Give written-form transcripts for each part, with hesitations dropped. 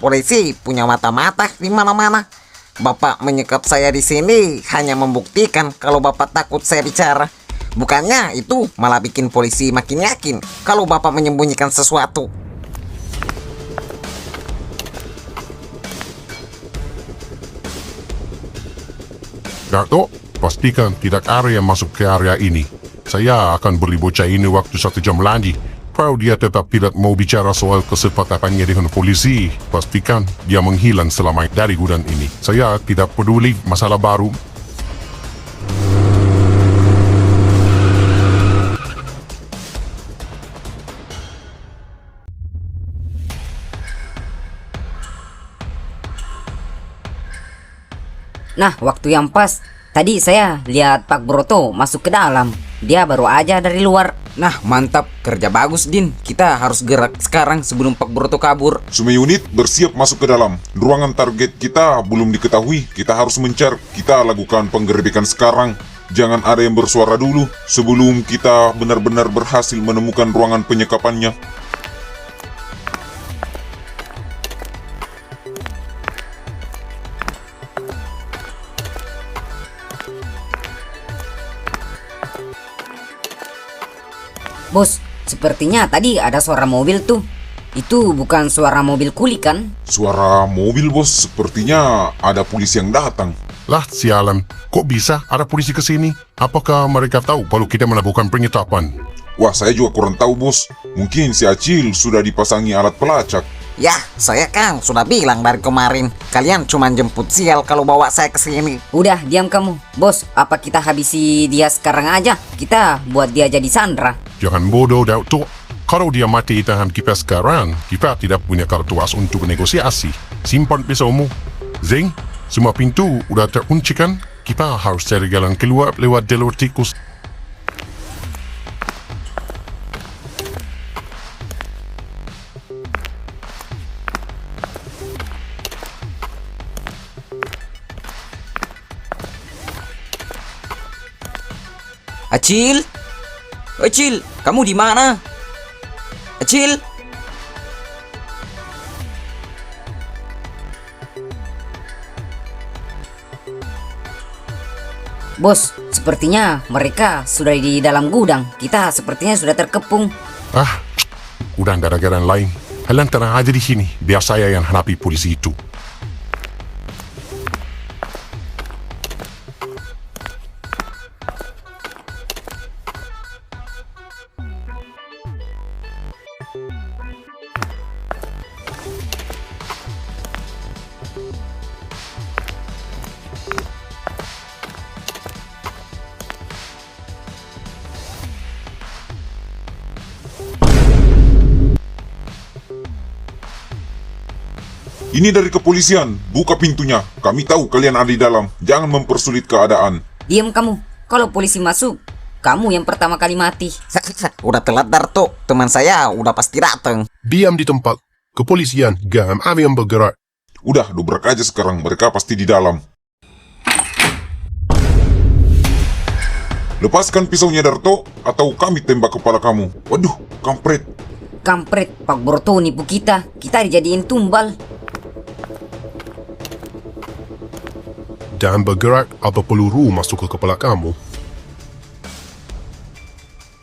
polisi punya mata-mata di mana-mana. Bapak menyekap saya di sini hanya membuktikan kalau Bapak takut saya bicara. Bukannya itu malah bikin polisi makin yakin kalau Bapak menyembunyikan sesuatu. Dato, pastikan tidak ada yang masuk ke area ini. Saya akan beri bocah ini waktu 1 jam lagi. Kalau dia tetap tidak mau bicara soal kesepakatannya dengan polisi, pastikan dia menghilang selama dari gudang ini. Saya tidak peduli masalah baru. Nah, waktu yang pas. Tadi saya lihat Pak Broto masuk ke dalam. Dia baru aja dari luar. Nah, mantap. Kerja bagus, Din. Kita harus gerak sekarang sebelum Pak Broto kabur. Semua unit bersiap masuk ke dalam. Ruangan target kita belum diketahui. Kita harus mencari. Kita lakukan penggerebekan sekarang. Jangan ada yang bersuara dulu sebelum kita benar-benar berhasil menemukan ruangan penyekapannya. Bos, sepertinya tadi ada suara mobil tuh. Itu bukan suara mobil kuli kan? Suara mobil, bos. Sepertinya ada polisi yang datang. Lah sialan, kok bisa ada polisi ke sini? Apakah mereka tahu kalau kita melakukan penyekapan? Wah, saya juga kurang tahu, bos. Mungkin si Acil sudah dipasangi alat pelacak. Ya, saya kan sudah bilang dari kemarin. Kalian cuma jemput sial kalau bawa saya ke sini. Udah, diam kamu. Bos, apa kita habisi dia sekarang aja? Kita buat dia jadi sandra. Jangan bodoh, Dato. Kalau dia mati di tangan kita sekarang, kita tidak punya kartu as untuk negosiasi. Simpan pisaumu. Zeng, semua pintu udah terkunci kan? Kita harus cari jalan keluar lewat jalur tikus. Acil? Acil, kamu di mana? Acil? Bos, sepertinya mereka sudah di dalam gudang. Kita sepertinya sudah terkepung. Udah nggak ada jalan lain. Kalian tenang aja di sini, biar saya yang hadapi polisi itu. Ini dari kepolisian. Buka pintunya. Kami tahu kalian ada di dalam. Jangan mempersulit keadaan. Diam kamu. Kalau polisi masuk, kamu yang pertama kali mati. Udah telat, Darto. Teman saya udah pasti datang. Diam di tempat. Kepolisian, jangan ada yang bergerak. Udah, dobrak aja sekarang. Mereka pasti di dalam. Lepaskan pisaunya, Darto, atau kami tembak kepala kamu. Waduh, kampret. Kampret, Pak Broto nipu kita. Kita dijadiin tumbal. Jangan bergerak atau peluru masuk ke kepala kamu.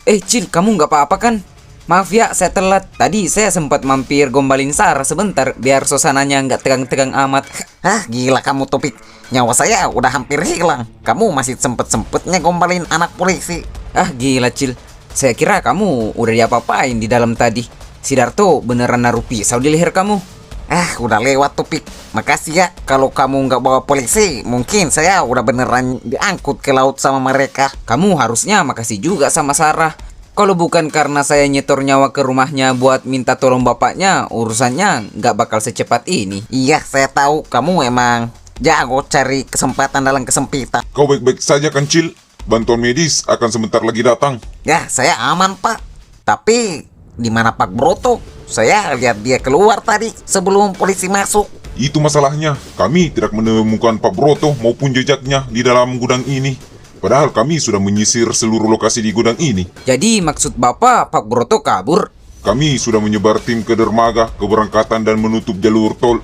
Cil, kamu nggak apa-apa kan? Maaf ya, saya telat. Tadi saya sempat mampir gombalin Sarah sebentar, biar suasananya nggak tegang-tegang amat. Gila kamu, Topik. Nyawa saya udah hampir hilang. Kamu masih sempet-sempetnya gombalin anak polisi. Gila, Cil. Saya kira kamu udah diapa-apain di dalam tadi. Si Darto beneran naruh pisau di leher kamu. Udah lewat, Topik. Makasih ya. Kalau kamu nggak bawa polisi, mungkin saya udah beneran diangkut ke laut sama mereka. Kamu harusnya makasih juga sama Sarah. Kalau bukan karena saya nyetor nyawa ke rumahnya buat minta tolong bapaknya, urusannya nggak bakal secepat ini. Iya, saya tahu kamu emang jago cari kesempatan dalam kesempitan. Kau baik-baik saja kan, Cil? Bantuan medis akan sebentar lagi datang. Ya, saya aman, Pak. Tapi di mana Pak Broto? Saya lihat dia keluar tadi sebelum polisi masuk. Itu masalahnya. Kami tidak menemukan Pak Broto maupun jejaknya di dalam gudang ini. Padahal kami sudah menyisir seluruh lokasi di gudang ini. Jadi maksud Bapak Pak Broto kabur? Kami sudah menyebar tim ke dermaga, keberangkatan dan menutup jalur tol.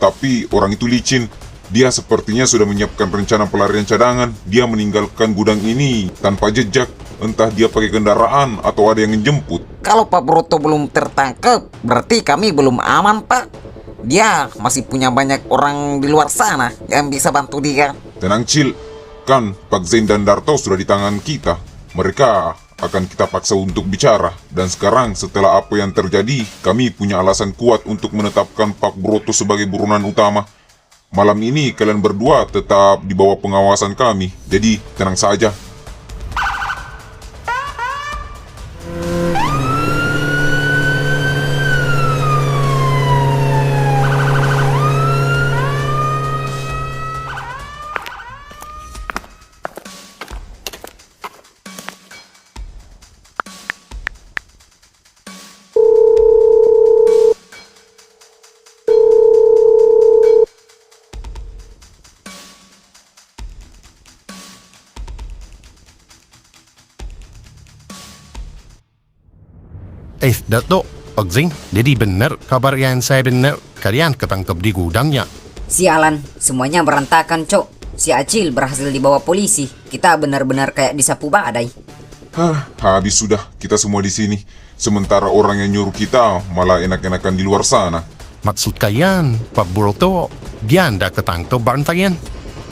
Tapi orang itu licin. Dia sepertinya sudah menyiapkan rencana pelarian cadangan. Dia meninggalkan gudang ini tanpa jejak. Entah dia pakai kendaraan atau ada yang menjemput. Kalau Pak Broto belum tertangkap, berarti kami belum aman, Pak. Dia masih punya banyak orang di luar sana yang bisa bantu dia. Tenang Cil, kan Pak Zain dan Darto sudah di tangan kita. Mereka akan kita paksa untuk bicara. Dan sekarang setelah apa yang terjadi, kami punya alasan kuat untuk menetapkan Pak Broto sebagai buronan utama. Malam ini kalian berdua tetap di bawah pengawasan kami. Jadi tenang saja. Dato', Pak Zain, jadi benar kabar yang saya dengar, kalian ketangkep di gudangnya. Sialan, semuanya berantakan, Cok. Si Acil berhasil dibawa polisi. Kita benar-benar kayak disapu badai. Habis sudah kita semua di sini. Sementara orang yang nyuruh kita malah enak-enakan di luar sana. Maksud kalian, Pak Broto, dia anda ketangkep bantayan?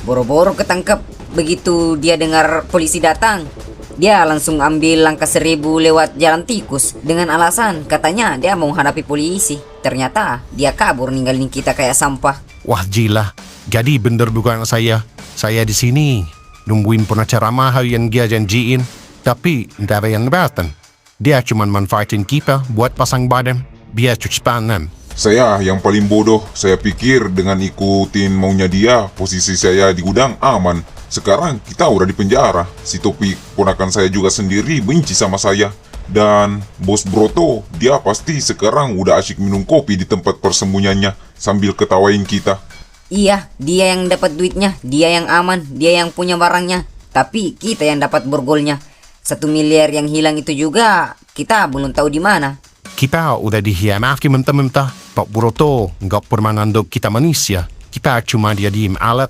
Boro-boro ketangkep. Begitu dia dengar polisi datang, dia langsung ambil langkah 1000 lewat jalan tikus dengan alasan katanya dia mau hadapi polisi. Ternyata dia kabur ninggalin kita kayak sampah. Wah gila, jadi bener bukan saya. Saya di sini nungguin pengacara mahal yang dia janjiin, tapi tidak ada yang datang. Dia cuma manfaatin kita buat pasang badan, biar cuci tangan. Saya yang paling bodoh, saya pikir dengan ikutin maunya dia, posisi saya di gudang aman. Sekarang kita udah di penjara. Si Topi ponakan saya juga sendiri benci sama saya. Dan Bos Broto, dia pasti sekarang udah asyik minum kopi di tempat persembunyiannya sambil ketawain kita. Iya, dia yang dapat duitnya, dia yang aman, dia yang punya barangnya. Tapi kita yang dapat borgolnya. 1 miliar yang hilang itu juga kita belum tahu di mana. Kita udah dihianati mentah-mentah. Pak Broto nggak pernah nanduk kita manusia. Kita cuma dia diem alat.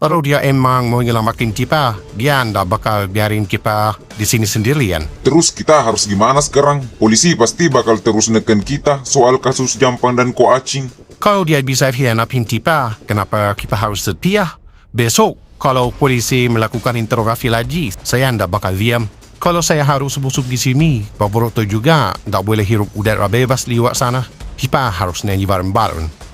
Kalau dia emang mau nyelamatin kita, dia nggak bakal biarin kita di sini sendirian. Terus kita harus gimana sekarang? Polisi pasti bakal terus neken kita soal kasus Jampang dan Ko Acing. Kalau dia bisa hianatin kita, kenapa kita harus setia? Besok, kalau polisi melakukan interogasi lagi, saya nggak bakal diam. Kalau saya harus busuk di sini, Pak Broto juga nggak boleh hirup udara bebas di luar sana. Kita harus nyanyi bareng-bareng.